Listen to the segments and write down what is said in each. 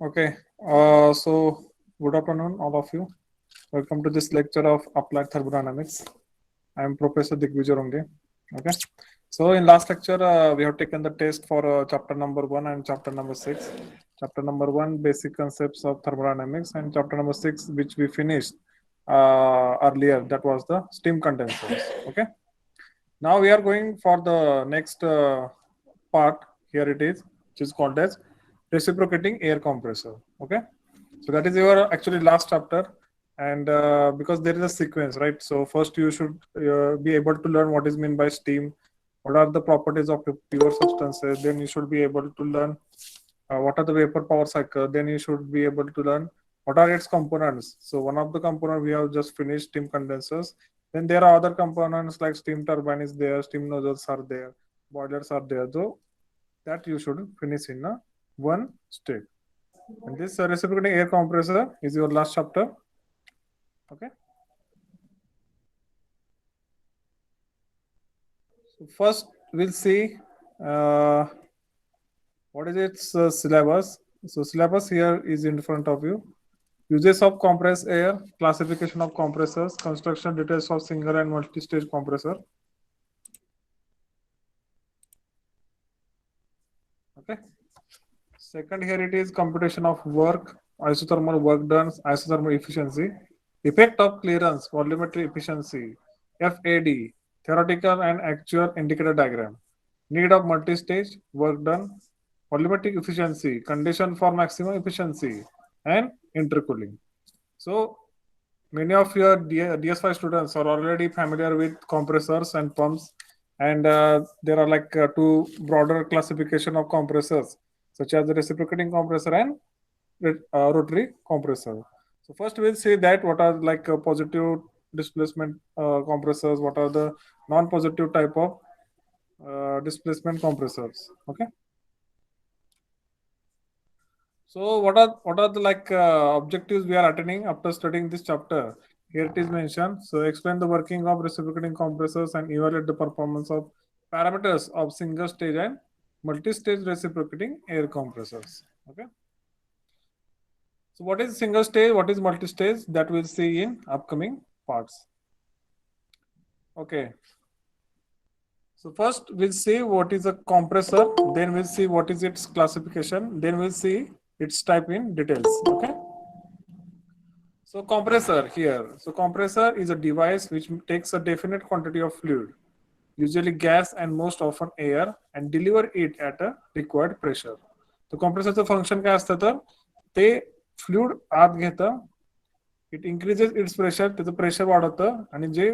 Okay, so good afternoon, all of you. Welcome to this lecture of Applied Thermodynamics. I am Professor Digvijay Ronge. Okay, so in last lecture, we have taken the test for chapter number 1 and chapter number 6. Chapter number 1, basic concepts of thermodynamics, and chapter number 6, which we finished earlier, that was the steam condensers. Okay, now we are going for the next part. Here it is, which is called as reciprocating air compressor. Okay, so that is your actually last chapter, and because there is a sequence, right? So first you should be able to learn what is meant by steam, what are the properties of pure substances. Then you should be able to learn what are the vapor power cycle. Then you should be able to learn what are its components. So one of the component we have just finished, steam condensers. Then there are other components like steam turbine is there, steam nozzles are there, boilers are there. So that you should finish in a one step. And this reciprocating air compressor is your last chapter. Okay. So first we'll see what is its syllabus. So syllabus here is in front of you. Uses of compressed air, classification of compressors, construction details of single and multi-stage compressor. Okay. Second, here it is computation of work, isothermal work done, isothermal efficiency, effect of clearance, volumetric efficiency, FAD, theoretical and actual indicator diagram, need of multi-stage work done, volumetric efficiency, condition for maximum efficiency, and intercooling. So many of your DS5 students are already familiar with compressors and pumps, and there are like two broader classification of compressors, such as the reciprocating compressor and rotary compressor. So first we'll see that what are like positive displacement compressors, what are the non-positive type of displacement compressors. Okay. So what are the like objectives we are attaining after studying this chapter? Here it is mentioned. So explain the working of reciprocating compressors and evaluate the performance of parameters of single stage and multi-stage reciprocating air compressors. Okay. So what is single stage? What is multi-stage? That we'll see in upcoming parts. Okay. So first we'll see what is a compressor. Then we'll see what is its classification. Then we'll see its type in details. Okay. So compressor here. So compressor is a device which takes a definite quantity of fluid, usually gas and most often air, and deliver it at a required pressure. So compressor function काय असतं तर ते fluid आत घेतं, it increases it's pressure, त्याचं pressure वाढवतं आणि जे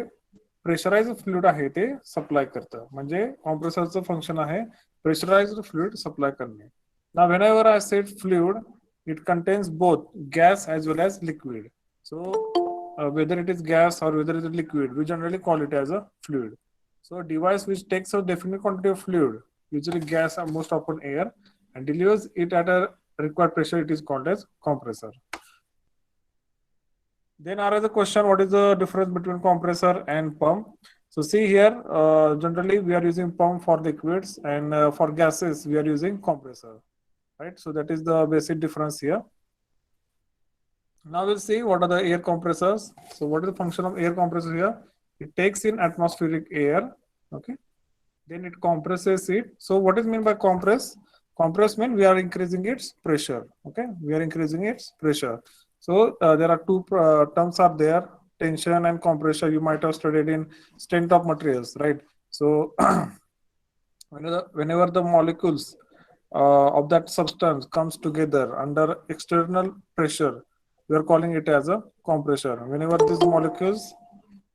pressurised fluid आहे ते सप्लाय करतं. म्हणजे कॉम्प्रेसरचं फंक्शन आहे प्रेशराइज्ड फ्लुइड सप्लाय करणे. Now whenever I said fluid, it contains both gas as well as liquid. So whether it is gas or whether it is liquid, we generally call it as a fluid. So a device which takes a definite quantity of fluid, usually gas or most often air, and delivers it at a required pressure, it is called as compressor. Then another question, what is the difference between compressor and pump? So see here, generally we are using pump for liquids, and for gases we are using compressor, right? So that is the basic difference here. Now we'll see what are the air compressors. So what is the function of air compressor here? It takes in atmospheric air, okay? Then it compresses it. So what is meant by compress? Compress means we are increasing its pressure, okay? We are increasing its pressure. So there are two terms are there, tension and compression. You might have studied in strength of materials, right? So whenever the molecules of that substance comes together under external pressure, we are calling it as a compression. Whenever these molecules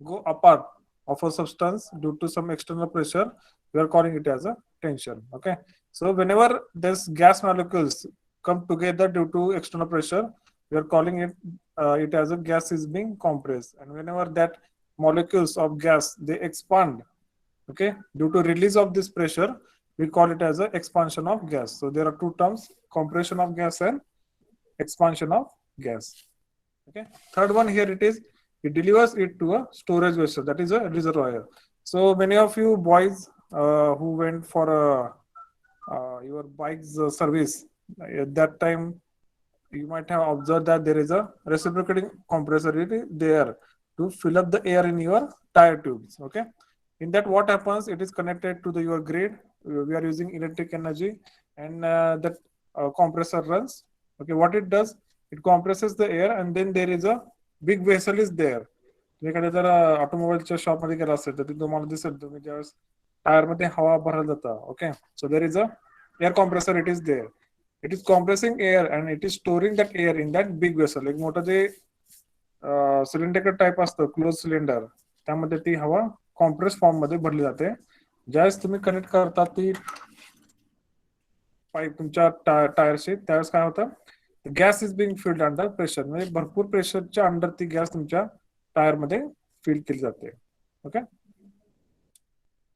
go apart of a substance due to some external pressure, we are calling it as a tension. Okay. So whenever this gas molecules come together due to external pressure, we are calling it as a gas is being compressed. And whenever that molecules of gas they expand, okay, due to release of this pressure, we call it as a expansion of gas. So there are two terms, compression of gas and expansion of gas. Okay. Third one here it is, it delivers it to a storage vessel, that is a reservoir. So many of you boys who went for your bike's service, at that time you might have observed that there is a reciprocating compressor there to fill up the air in your tire tubes. Okay, in that what happens, it is connected to your grid. We are using electric energy, and that compressor runs. Okay, what it does, it compresses the air, and then there is a big vessel is there. एखाद्या जर ऑटोमोबाईलच्या शॉपमध्ये गेला असेल तर तिथे तुम्हाला दिसेल, तुम्ही ज्यावेळेस टायर मध्ये हवा भरत जाता. Okay, so there is a air compressor, it is there. It is compressing air and it is storing that air in that big vessel. एक मोठं जे सिलेंडर टाईप असतं, क्लोज सिलेंडर, त्यामध्ये ती हवा कॉम्प्रेस फॉर्म मध्ये भरली जाते. ज्यावेळेस तुम्ही कनेक्ट करता ती पाईप तुमच्या टायरशी, त्यावेळेस काय होतं, gas is being field under pressure. म्हणजे भरपूर प्रेशरच्या अंडर ती गॅस तुमच्या टायर मध्ये फिल केली जाते. Okay,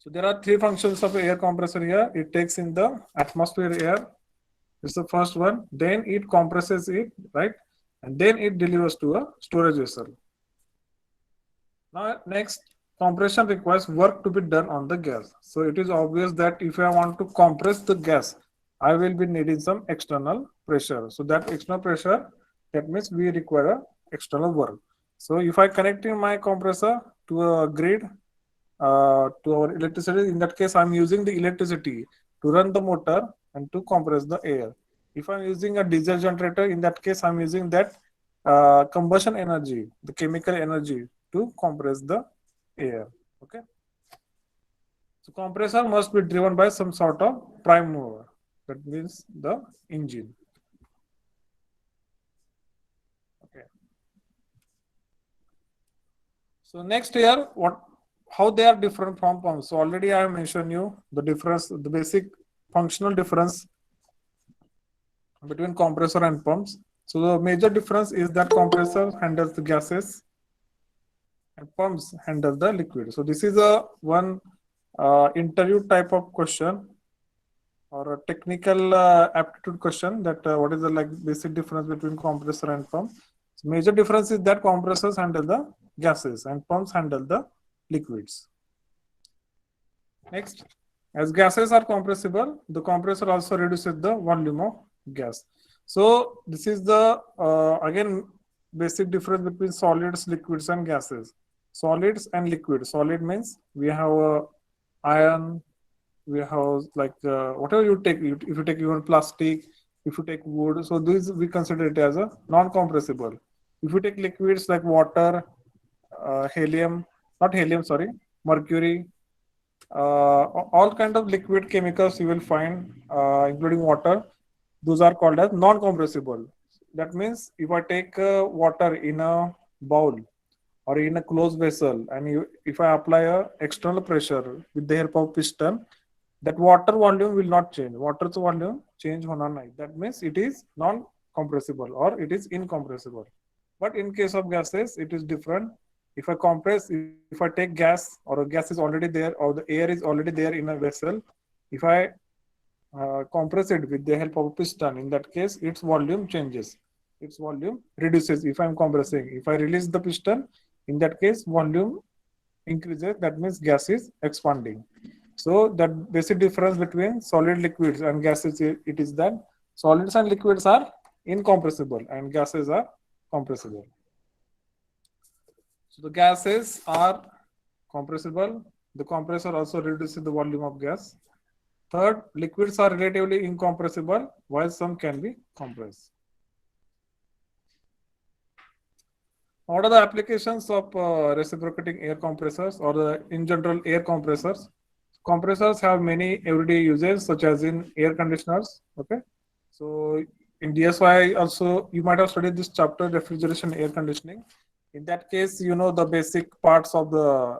so there are three functions of air compressor here. It takes in the atmosphere air, it's the first one, then it compresses it, right, and then it delivers to a storage vessel. Now next, compression requires work to be done on the gas. So it is obvious that if I want to compress the gas, I will be needing some external pressure. So that external pressure, that means we require a external work. So if I connect in my compressor to a grid, to our electricity, in that case I'm using the electricity to run the motor and to compress the air. If I'm using a diesel generator, in that case I'm using that combustion energy, the chemical energy, to compress the air. Okay, so compressor must be driven by some sort of prime mover, that means the engine. Okay, so next here, how they are different from pumps. So already I have mentioned you the difference, the basic functional difference between compressor and pumps. So the major difference is that compressor handles the gases and pumps handle the liquid. So this is a one interview type of question or a technical aptitude question, that what is the like basic difference between compressor and pump. So major difference is that compressors handle the gases and pumps handle the liquids. Next, as gases are compressible, the compressor also reduces the volume of gas. So this is the again basic difference between solids, liquids, and gases. Solids and liquid. Solid means we have iron, we have like whatever you take. If you take even plastic, if you take wood, so these we consider it as a non-compressible. If you take liquids like water, helium, not helium, sorry, mercury, all kind of liquid chemicals you will find, including water, those are called as non-compressible. That means if I take water in a bowl or in a closed vessel, and if I apply a external pressure with the help of piston, that water volume will not change. Water's volume change होणार नाही. That means it is non-compressible or it is incompressible. But in case of gases, it is different. If I compress, if I take gas or a gas is already there or the air is already there in a vessel, if I compress it with the help of a piston, in that case its volume changes, its volume reduces if I'm compressing. If I release the piston, in that case volume increases, that means gas is expanding. So that basic difference between solid, liquids, and gases, it is that solids and liquids are incompressible and gases are compressible. So the gases are compressible. The compressor also reduces the volume of gas. Third, liquids are relatively incompressible, while some can be compressed. What are the applications of reciprocating air compressors or in general air compressors? Compressors have many everyday uses, such as in air conditioners. Okay, so in DSY also you might have studied this chapter, refrigeration, air conditioning. In that case, you know the basic parts of the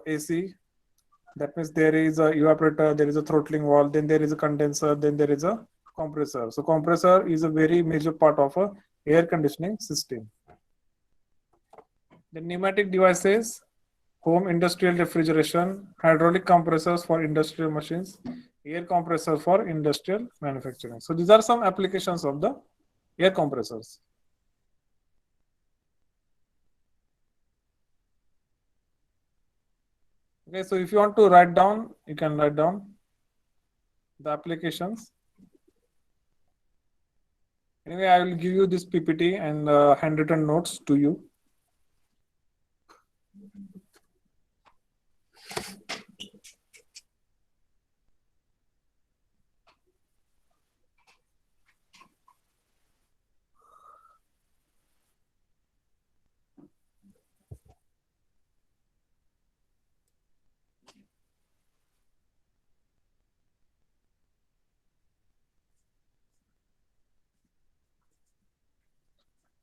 AC. That means there is a evaporator, there is a throttling valve, then there is a condenser, then there is a compressor. So compressor is a very major part of a air conditioning system. The pneumatic devices, home industrial refrigeration, hydraulic compressors for industrial machines, air compressor for industrial manufacturing. So these are some applications of the air compressors. Okay, so if you want to write down, you can write down the applications. Anyway, I will give you this PPT and handwritten notes to you.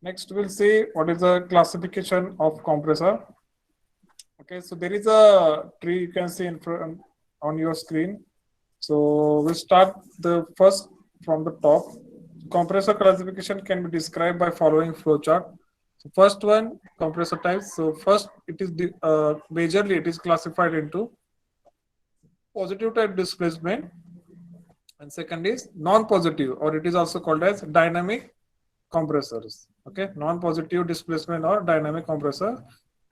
Next, we'll see what is the classification of compressor. Okay, so there is a tree you can see in front on your screen. So we'll start the first from the top. Compressor classification can be described by following flowchart. So first one, compressor types. So first, it is majorly it is classified into positive type displacement, and second is non-positive, or it is also called as dynamic compressors. Okay, non-positive displacement or dynamic compressor,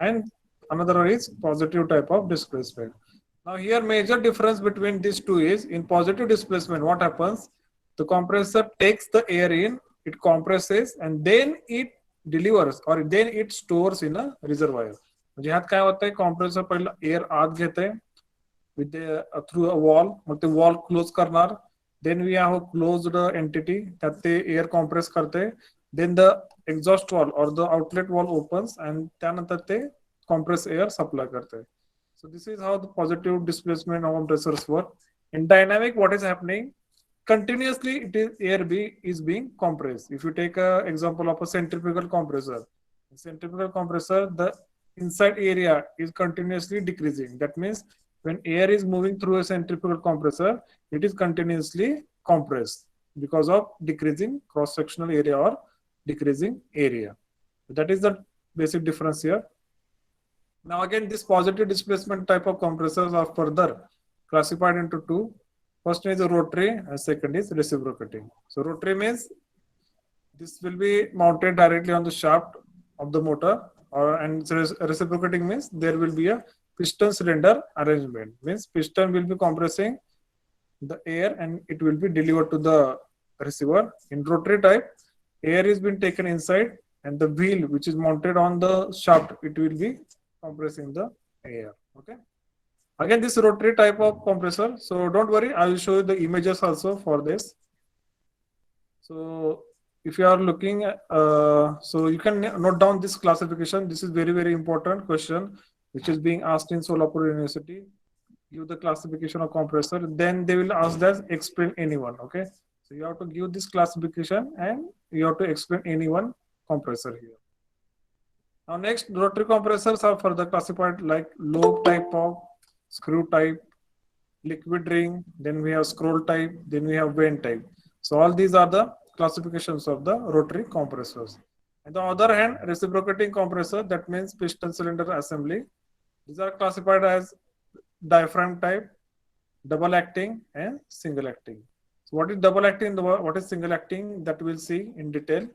and another one is positive type of displacement. Now here major difference between these two is in positive displacement what happens, the compressor takes the air in, it compresses and then it delivers or then it stores in a reservoir. म्हणजे ह्यात काय होतंय, compressor पहिला air आत घेते with the through a wall, मग ते wall close करणार, then we have a closed entity that the air compress करते, then the exhaust wall or the outlet wall opens and त्यानंतर ते compress air supply करते. So this is how the positive displacement of compressors work. In dynamic, what is happening? Continuously, it is is being compressed. If you take an example of a centrifugal compressor, the inside area is continuously decreasing. That means when air is moving through a centrifugal compressor, it is continuously compressed because of decreasing cross-sectional area or decreasing area. That is the basic difference here. Now again, this positive displacement type of compressors are further classified into two. First is a rotary and second is reciprocating. So rotary means this will be mounted directly on the shaft of the motor, and reciprocating means there will be a piston cylinder arrangement. Means piston will be compressing the air and it will be delivered to the receiver. In rotary type, air is being taken inside and the wheel which is mounted on the shaft, it will be compressing the air. Okay. Again, this rotary type of compressor. So don't worry, I will show you the images also for this. So if you are looking at, so you can note down this classification. This is very, very important question which is being asked in Solapur University. Give the classification of compressor. Then they will ask that explain any one. Okay. So you have to give this classification and you have to explain any one compressor here. Now next, rotary compressors are further classified like lobe type of, screw type, liquid ring, then we have scroll type, then we have vane type. So all these are the classifications of the rotary compressors. On the other hand, reciprocating compressor, that means piston cylinder assembly. These are classified as diaphragm type, double acting and single acting. So what is double acting, what is single acting, that we'll see in detail.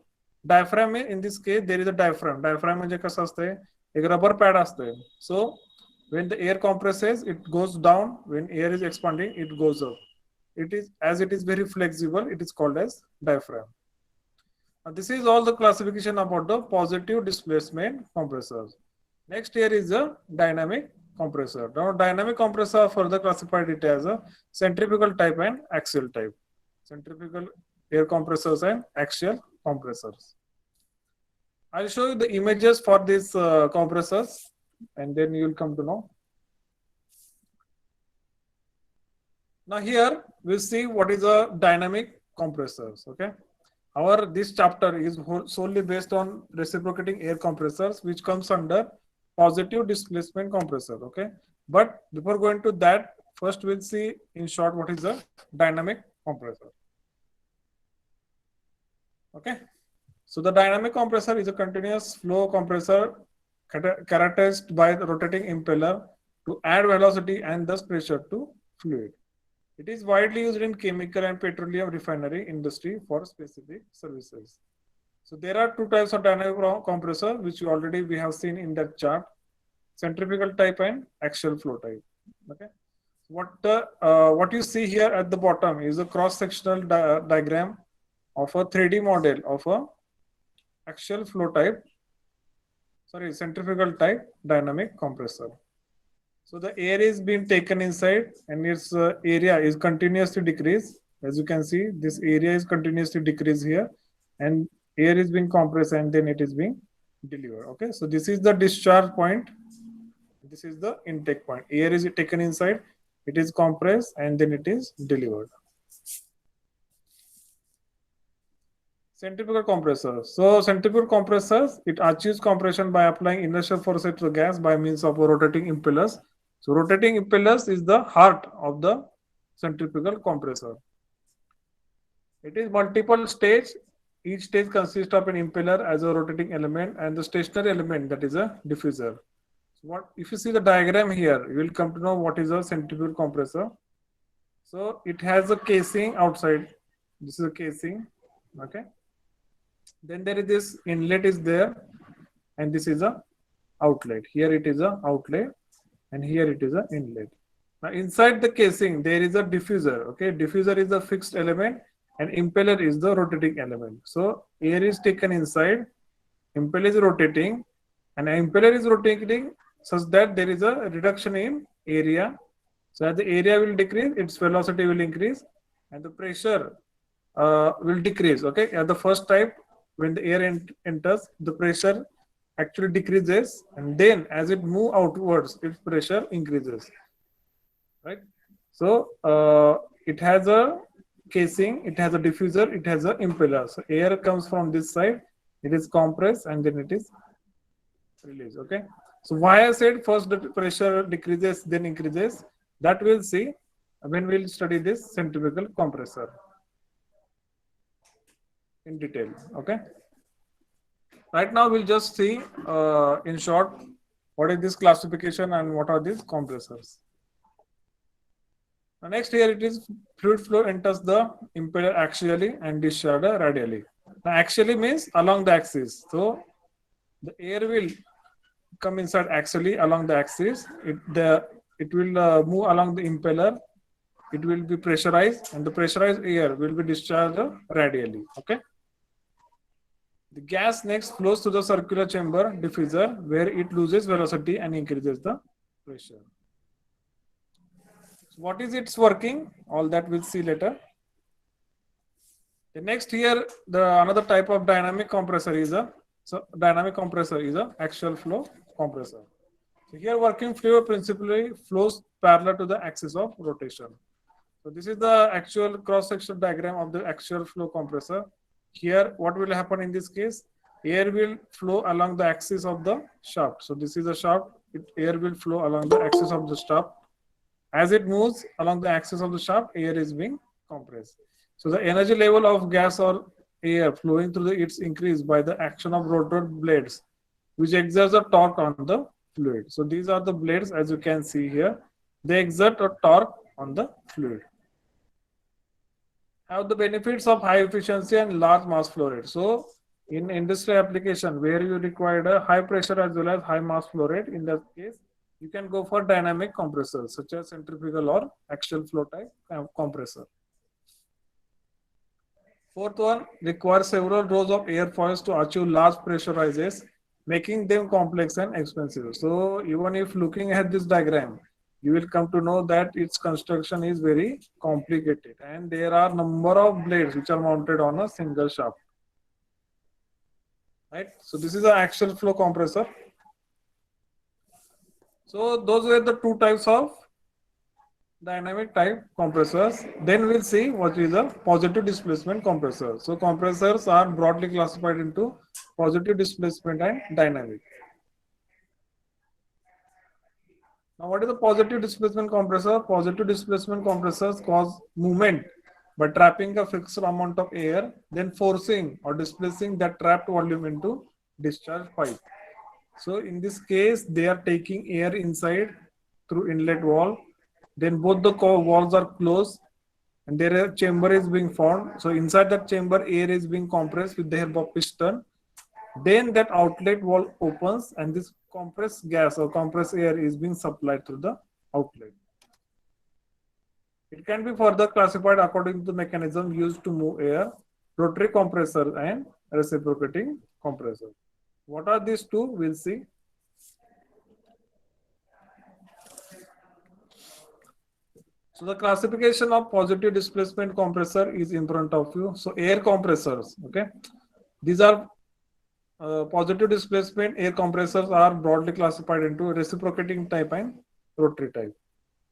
Diaphragm, in this case there is a diaphragm. Diaphragm म्हणजे कसं असते, एक rubber pad असते. So when the air compresses, it goes down. When air is expanding, it goes up. It is, as it is very flexible, it is called as diaphragm. Now, this is all the classification about the positive displacement compressors. Next here is a dynamic compressor. Now dynamic compressor further classified it as a centrifugal type and axial type. Centrifugal air compressors and axial compressors. I'll show you the images for these compressors and then you will come to know. Now here we'll see what is a dynamic compressors. Okay, this chapter is solely based on reciprocating air compressors, which comes under positive displacement compressor. Okay, but before going to that, first we'll see in short what is a dynamic compressor. Okay, so the dynamic compressor is a continuous flow compressor characterized by the rotating impeller to add velocity and thus pressure to fluid. It is widely used in chemical and petroleum refinery industry for specific services. So there are two types of dynamic compressor, which already we have seen in that chart: centrifugal type and axial flow type. Okay, what you see here at the bottom is a cross-sectional diagram of a 3D model of a axial flow type, centrifugal type dynamic compressor. So the air is being taken inside and its area is continuously decreased. As you can see, this area is continuously decreased here, and air is being compressed and then it is being delivered. Okay, so this is the discharge point. This is the intake point. Air is taken inside, it is compressed and then it is delivered. Centrifugal compressor. So centrifugal compressors, it achieves compression by applying inertial force to the gas by means of rotating impellers. So rotating impellers is the heart of the centrifugal compressor. It is multiple stage. Each stage consists of an impeller as a rotating element and the stationary element, that is a diffuser. So what if you see the diagram here, you will come to know what is a centrifugal compressor. So it has a casing outside. This is a casing. Okay. Then there is this inlet is there, and this is a outlet. Here it is a outlet, and here it is a inlet. Now inside the casing there is a diffuser. Okay, diffuser is the fixed element, and impeller is the rotating element. So air is taken inside, impeller is rotating, and impeller is rotating such that there is a reduction in area. So as the area will decrease, its velocity will increase, and the pressure will decrease. Okay, at the first type, when the air enters, the pressure actually decreases, and then as it moves outwards, its pressure increases. Right. So it has a casing, it has a diffuser, it has an impeller. So air comes from this side, it is compressed, and then it is released. Okay. So why I said first the pressure decreases, then increases, that we'll see when we'll study this centrifugal compressor in detail. Okay. Right now we'll just see in short what is this classification and what are these compressors. Now next here it is fluid flow enters the impeller axially and discharge radially. Now axially means along the axis. So the air will come inside axially along the axis. It will move along the impeller. It will be pressurized, and the pressurized air will be discharged radially. Okay. The gas next flows to the circular chamber diffuser where it loses velocity and increases the pressure. So what is its working? All that we'll see later. The next here, another type of dynamic compressor is a axial flow compressor. So here working fluid principally flows parallel to the axis of rotation. So this is the actual cross-section diagram of the axial flow compressor. Here, what will happen in this case? Air will flow along the axis of the shaft. So this is the shaft. Air will flow along the axis of the shaft. As it moves along the axis of the shaft, air is being compressed. So the energy level of gas or air flowing through its increased by the action of rotor blades, which exerts a torque on the fluid. So these are the blades, as you can see here. They exert a torque on the fluid. Have the benefits of high efficiency and large mass flow rate. So in industry application where you require a high pressure as well as high mass flow rate, in that case you can go for dynamic compressors such as centrifugal or axial flow type compressor. Fourth one, requires several rows of airfoils to achieve large pressure rises, making them complex and expensive. So even if looking at this diagram, you will come to know that its construction is very complicated, and there are number of blades which are mounted on a single shaft. Right. So this is an axial flow compressor. So those were the two types of dynamic type compressors. Then we'll see what is a positive displacement compressor. So compressors are broadly classified into positive displacement and dynamic. Now, what is a positive displacement compressor? Positive displacement compressors cause movement by trapping a fixed amount of air, then forcing or displacing that trapped volume into discharge pipe. So in this case, they are taking air inside through inlet wall. Then both the walls are closed, and there a chamber is being formed. So inside that chamber, air is being compressed with the help of piston. Then that outlet wall opens, and this compressed gas or compressed air is being supplied through the outlet. It can be further classified according to the mechanism used to move air. rotary compressor and reciprocating compressor. What are these two? We'll see. So the classification of positive displacement compressor is in front of you. So air compressors, okay. These are positive displacement air compressors are broadly classified into reciprocating type and rotary type.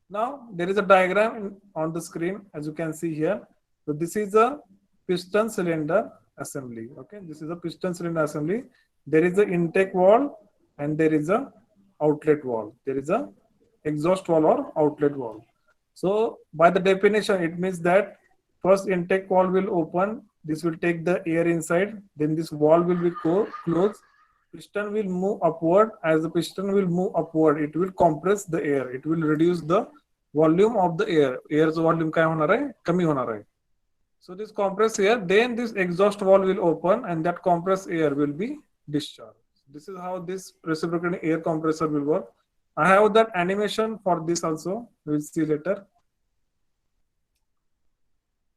Now there is a diagram on the screen as you can see here. So this is a piston cylinder assembly. Okay, this is a piston cylinder assembly. There is an intake valve and there is a outlet valve. There is a exhaust valve or outlet valve. So by the definition, it means that first intake valve will open. This will take the air inside. Then this valve will be closed. Piston will move upward. As the piston will move upward, it will compress the air. It will reduce the volume of the air. Air's volume काय होणार आहे? कमी होणार आहे. So this compressed air, then this exhaust valve will open and that compressed air will be discharged. This is how this reciprocating air compressor will work. I have that animation for this also. We'll see later.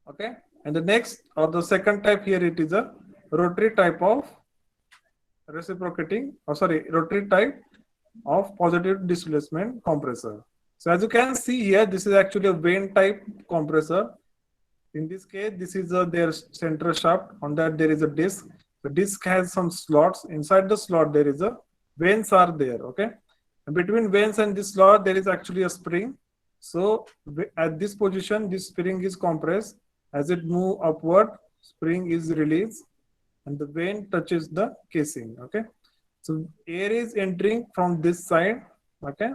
Okay. And the next or the second type here, it is a rotary type of rotary type of positive displacement compressor. So as you can see here, this is actually a vane type compressor. In this case, this is their center shaft. On that there is a disc. The disc has some slots. Inside the slot there is a vanes are there. Okay, and between vanes and this slot there is actually a spring. So at this position, this spring is compressed. As it move upward, spring is released, and the vane touches the casing. Okay, so air is entering from this side. Okay,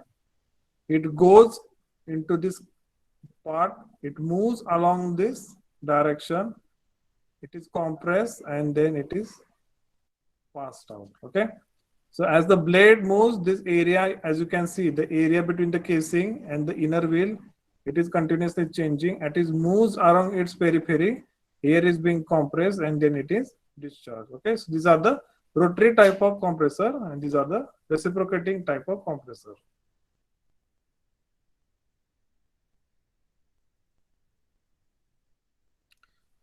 it goes into this part, it moves along this direction, it is compressed and then it is passed out. Okay, so as the blade moves, this area, as you can see, the area between the casing and the inner wheel, it is continuously changing. It is moves along its periphery, air is being compressed and then it is discharged. Okay, so these are the rotary type of compressor and these are the reciprocating type of compressor.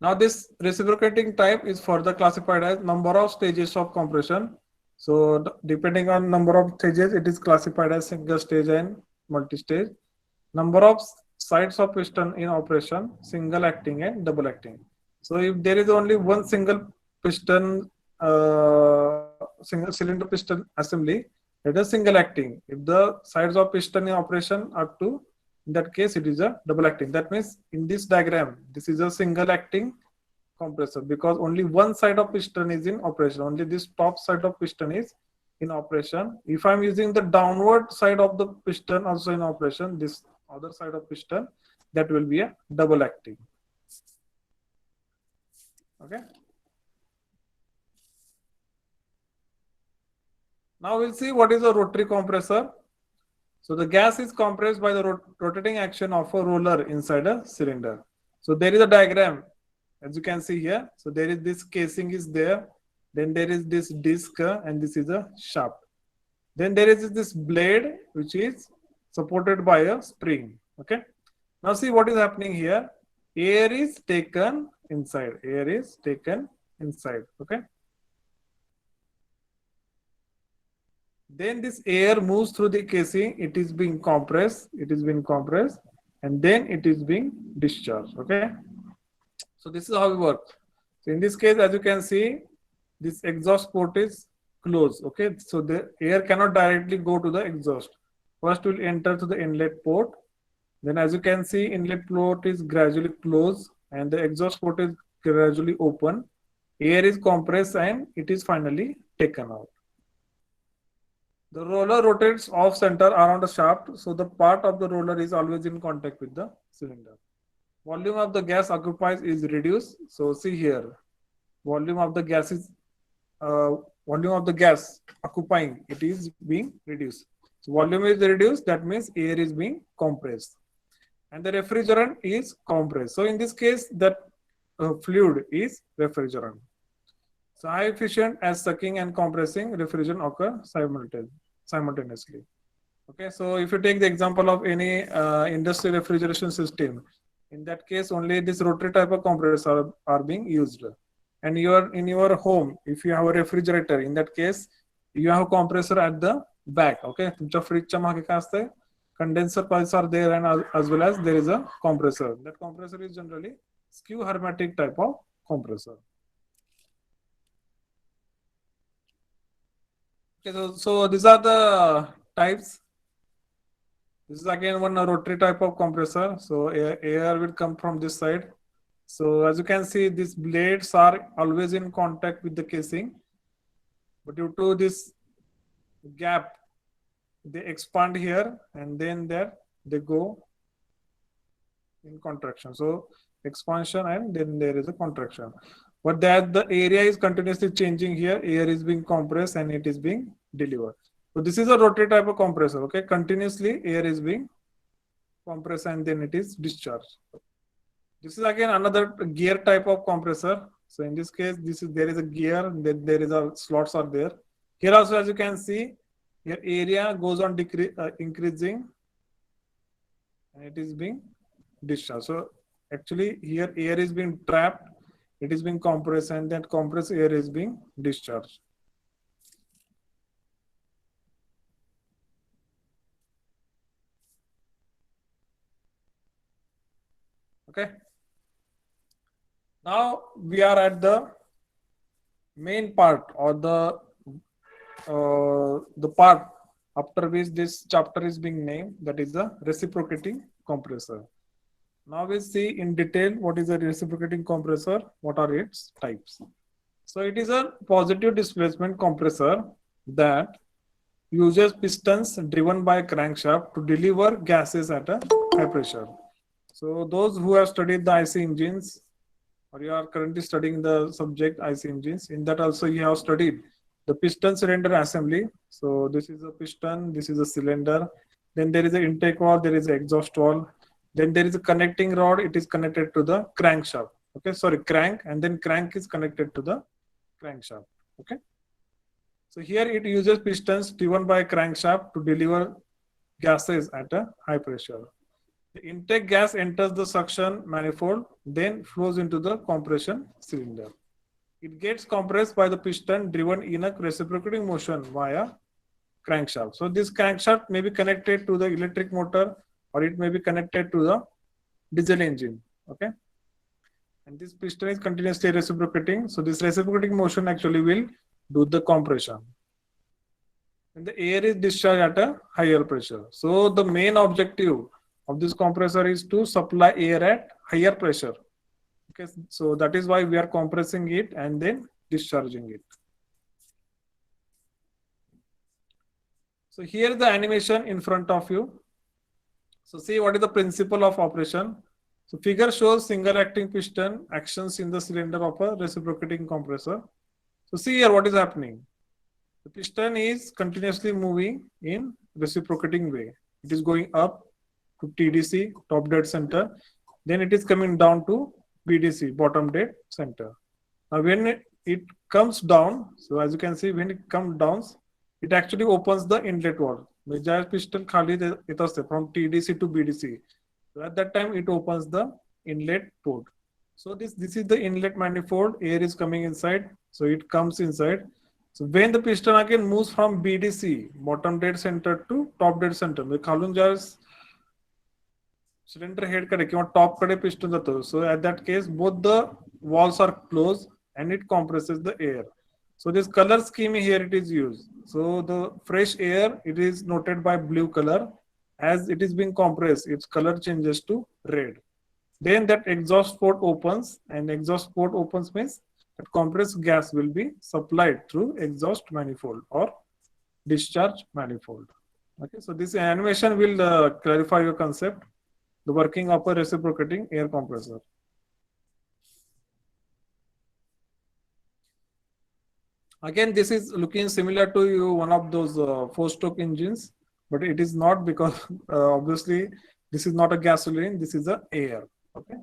Now this reciprocating type is further classified as number of stages of compression. So depending on number of stages, it is classified as single stage and multi-stage. Number of sides of piston in operation, single acting and double acting. So if there is only one single piston, single cylinder piston assembly, it is single acting. If the sides of piston in operation are two, in that case it is a double acting. That means in this diagram, this is a single acting compressor because only one side of piston is in operation. Only this top side of piston is in operation. If I'm using the downward side of the piston also in operation, this other side of piston, that will be a double acting. Okay. Now we'll see what is a rotary compressor. So the gas is compressed by the rotating action of a roller inside a cylinder. So there is a diagram, as you can see here. So there is this casing is there. Then there is this disc and this is a shaft. Then there is this blade which is supported by a spring. Okay. Now see what is happening here. Air is taken inside. Air is taken inside. Okay. Then this air moves through the casing, it is being compressed, and then it is being discharged. Okay. So this is how it works. So in this case, as you can see, this exhaust port is closed. Okay. So the air cannot directly go to the exhaust. First will enter to the inlet port. Then as you can see, inlet port is gradually closed and the exhaust port is gradually open. Air is compressed and it is finally taken out. The roller rotates off center around the shaft, so the part of the roller is always in contact with the cylinder. Volume of the gas occupies is reduced. So see here, volume of the gas is occupying, it is being reduced. So volume is reduced, that means air is being compressed, and the refrigerant is compressed. So in this case, that fluid is refrigerant. So high efficient as sucking and compressing refrigerant occur simultaneously. Okay, so if you take the example of any industrial refrigeration system, in that case only this rotary type of compressor are being used. and you are in your home, if you have a refrigerator, in that case you have a compressor at the back. Okay, तुमच्या फ्रीजच्या मागे काय असते, condenser pipes are there, and as well as there is a compressor. That compressor is generally skew hermetic type of compressor. Okay, so these are the types. This is again one rotary type of compressor. So air will come from this side. So as you can see, these blades are always in contact with the casing, but due to this gap, they expand here, and then there they go in contraction. So expansion, and then there is a contraction. But that the area is continuously changing here. Air is being compressed and it is being delivered. So this is a rotary type of compressor. Okay, continuously air is being compressed and then it is discharged. This is again another gear type of compressor. So in this case, there is a gear, then there is a slots are there. Here also, as you can see, your area goes on increasing, and it is being discharged. So actually here air is being trapped, it is being compressed, and that compressed air is being discharged. Okay. Now we are at the main part, or the part after which this chapter is being named, that is the reciprocating compressor. Now we see in detail what is a reciprocating compressor, what are its types. So it is a positive displacement compressor that uses pistons driven by a crankshaft to deliver gases at a high pressure. So those who have studied the IC engines, or you are currently studying the subject IC engines, in that also you have studied the piston cylinder assembly. So this is a piston, this is a cylinder, then there is an intake valve, there is an exhaust valve, then there is a connecting rod, it is connected to the crankshaft. Okay, sorry, crank, and then crank is connected to the crankshaft. Okay, so here it uses pistons driven by a crankshaft to deliver gases at a high pressure. The intake gas enters the suction manifold, then flows into the compression cylinder. It gets compressed by the piston driven in a reciprocating motion via crankshaft. So this crankshaft may be connected to the electric motor, or it may be connected to the diesel engine. Okay, and this piston is continuously reciprocating. So this reciprocating motion actually will do the compression, and the air is discharged at a higher pressure. So the main objective of this compressor is to supply air at higher pressure. Okay, so that is why we are compressing it and then discharging it. So here the animation in front of you. So see what is the principle of operation. So figure shows single acting piston actions in the cylinder of a reciprocating compressor. So see here what is happening. The piston is continuously moving in reciprocating way. It is going up to TDC, top dead center. Then it is coming down to BDC, bottom dead center. Now when it comes down, so as you can see, when it comes down, it actually opens the inlet valve. ज्या piston खाली येत असते from TDC to BDC. So at that time it opens the inlet port. So this is the inlet manifold. Air is coming inside, so it comes inside. So when the piston again moves from BDC, bottom dead center, to top dead center, म्हणजे खालून ज्यावेळेस cylinder head कडे किंवा top कडे piston जातो. So at that case both the valves are closed and it compresses the air. So this color scheme here it is used. So the fresh air, it is noted by blue color. As it is being compressed, its color changes to red. Then that exhaust port opens, and exhaust port opens means that compressed gas will be supplied through exhaust manifold or discharge manifold. Okay, so this animation will clarify your concept, the working of a reciprocating air compressor. Again, this is looking similar to one of those four-stroke engines, but it is not, because obviously this is not a gasoline, this is a air. Okay.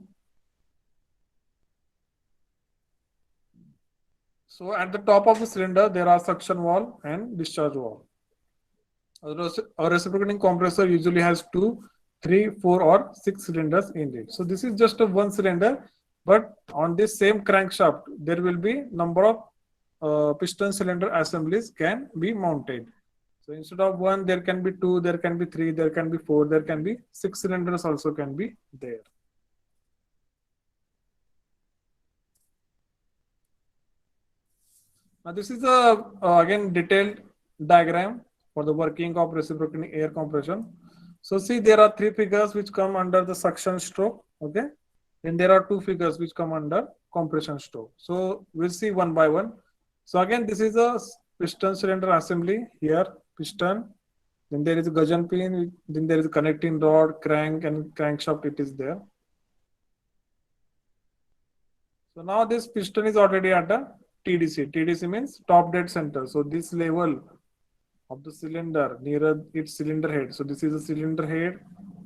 So at the top of the cylinder, there are suction valve and discharge valve. A reciprocating compressor usually has 2, 3, 4, or 6 cylinders in it. So this is just a one cylinder But on this same crankshaft, there will be number of piston cylinder assemblies can be mounted. So instead of one, there can be two, there can be three, there can be four, there can be six cylinders also can be there. Now this is a again detailed diagram for the working of reciprocating air compression. So see, there are three figures which come under the suction stroke. Okay, then there are two figures which come under compression stroke. So we'll see one by one. So again, this is a piston cylinder assembly here, piston. Then there is a gudgeon pin. Then there is a connecting rod, crank, and crankshaft. It is there. So now this piston is already at a TDC. TDC means top dead center. So this level of the cylinder nearer its cylinder head. So this is the cylinder head.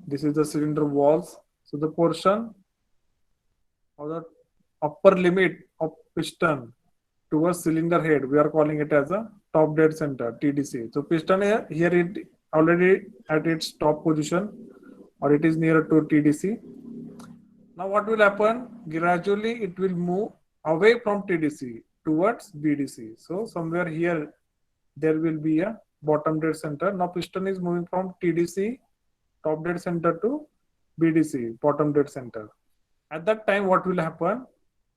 This is the cylinder walls. So the portion or the upper limit of piston towards cylinder head, we are calling it as a top dead center, TDC. So piston here it already at its top position, or it is nearer to TDC. Now what will happen? Gradually it will move away from TDC towards BDC. So somewhere here there will be a bottom dead center. Now piston is moving from TDC, top dead center, to BDC, bottom dead center. At that time, what will happen?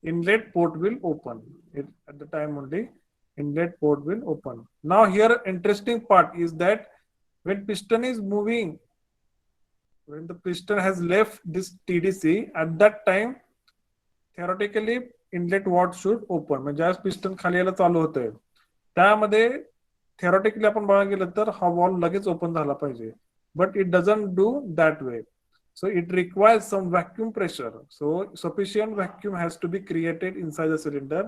Inlet port will open. At the time only, inlet port will open. Now here interesting part is that when piston is moving, when the piston has left this TDC, at that time theoretically inlet what should open. म्हणजे ज्यावेळेस piston खाली यायला चालू होतंय त्यामध्ये theoretically आपण बघायला गेलं तर हा वॉल लगेच ओपन झाला पाहिजे, but it doesn't do that way. So it requires some vacuum pressure. So sufficient vacuum has to be created inside the cylinder.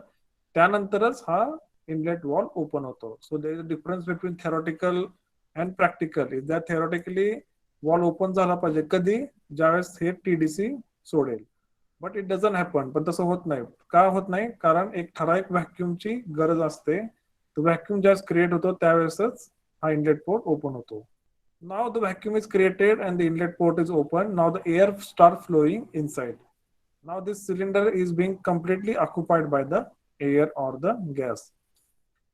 त्यानंतरच हा inlet valve open होतो. So there is a difference between theoretical and practical. Is that theoretically valve open झाला पाहिजे कधी, ज्यावेळेस हे TDC सोडेल. But it doesn't happen. पण तसं होत नाही. का होत नाही? कारण एक ठराविक व्हॅक्यूमची गरज असते. तो व्हॅक्यूम ज्यावेळेस क्रिएट होतो त्यावेळेसच हा इनलेट पोर्ट ओपन होतो. Now the vacuum is created and the inlet port is open. Now the air starts flowing inside. Now this cylinder is being completely occupied by the air or the gas.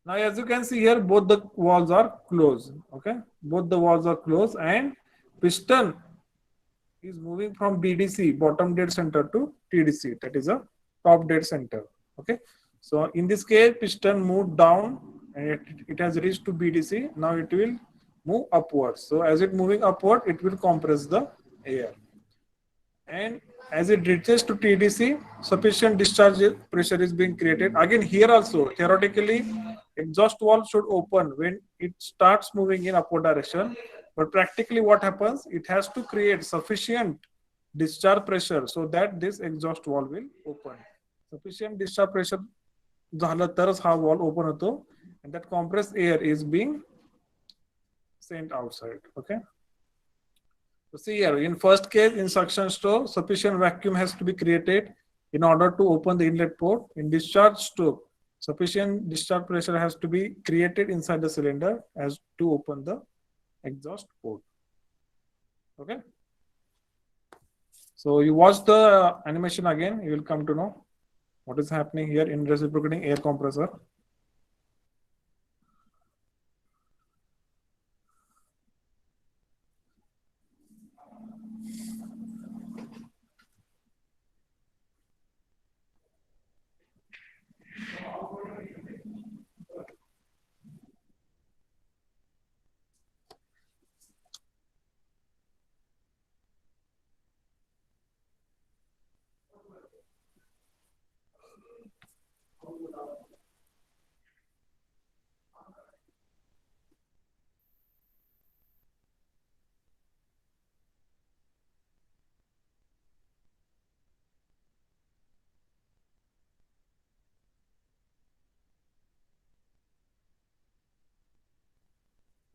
Now as you can see here, both the valves are closed. Okay, both the valves are closed and piston is moving from BDC, bottom dead center, to TDC, that is a top dead center. Okay, so in this case piston moved down and it has reached to BDC. Now it will move upwards. So as it moving upward, it will compress the air. And as it reaches to TDC, sufficient discharge pressure is being created. Again, here also, theoretically, exhaust valve should open when it starts moving in upward direction. But practically what happens, it has to create sufficient discharge pressure so that this exhaust valve will open. Sufficient discharge pressure झालं तरच हा valve open होतो, and that compressed air is being sent outside. Okay, so see here, in first case, in suction stroke, sufficient vacuum has to be created in order to open the inlet port. In discharge stroke, sufficient discharge pressure has to be created inside the cylinder as to open the exhaust port. Okay, so you watch the animation again, you will come to know what is happening here in reciprocating air compressor.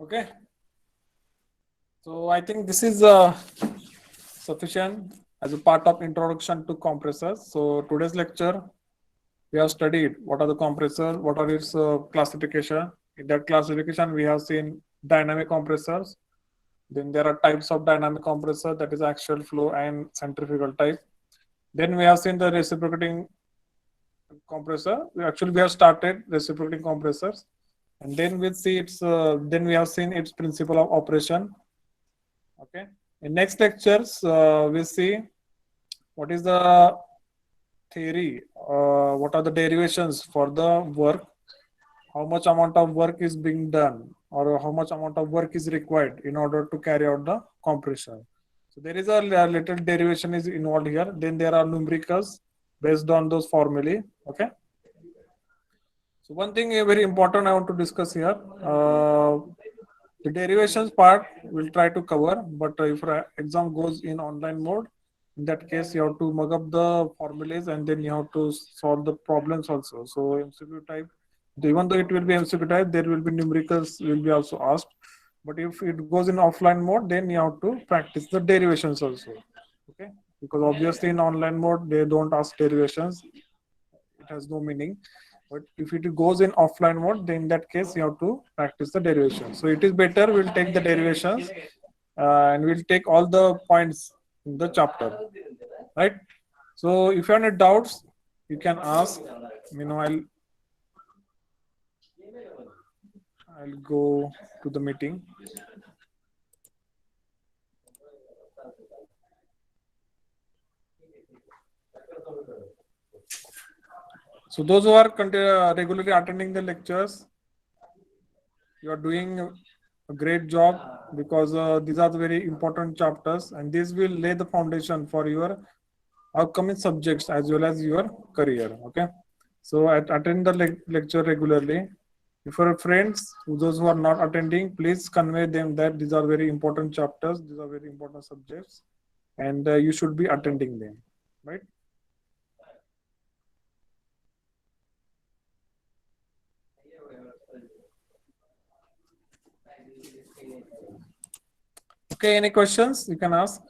Okay, so I think this is sufficient as a part of introduction to compressors. So today's lecture, we have studied what are the compressors, what are its classification. In that classification, we have seen dynamic compressors. Then there are types of dynamic compressor, that is axial flow and centrifugal type. Then we have seen the reciprocating compressor. We have started reciprocating compressors, and then we see its. Then we have seen its principle of operation. Okay. In next lectures, we see what is the theory. What are the derivations for the work? How much amount of work is being done, or how much amount of work is required in order to carry out the compression. So there is a little derivation is involved here. Then there are numericals based on those formulae. Okay. So one thing very important I want to discuss here. The derivations part we'll try to cover, but if exam goes in online mode, in that case you have to mug up the formulas and then you have to solve the problems also. So MCQ type, even though it will be MCQ type, there will be numericals will be also asked. But if it goes in offline mode, then you have to practice the derivations also. Okay, because obviously in online mode they don't ask derivations, it has no meaning. But if it goes in offline mode, then in that case you have to practice the derivation. So it is better we'll take the derivations and we'll take all the points in the chapter, right? So if you have any doubts, you can ask. I'll go to the meeting. So those who are regularly attending the lectures, you are doing a great job, because these are the very important chapters and this will lay the foundation for your upcoming subjects as well as your career. Okay, so attend the lecture regularly. If your friends, those who are not attending, please convey them that these are very important chapters, these are very important subjects, and you should be attending them, right? Okay, any questions you can ask?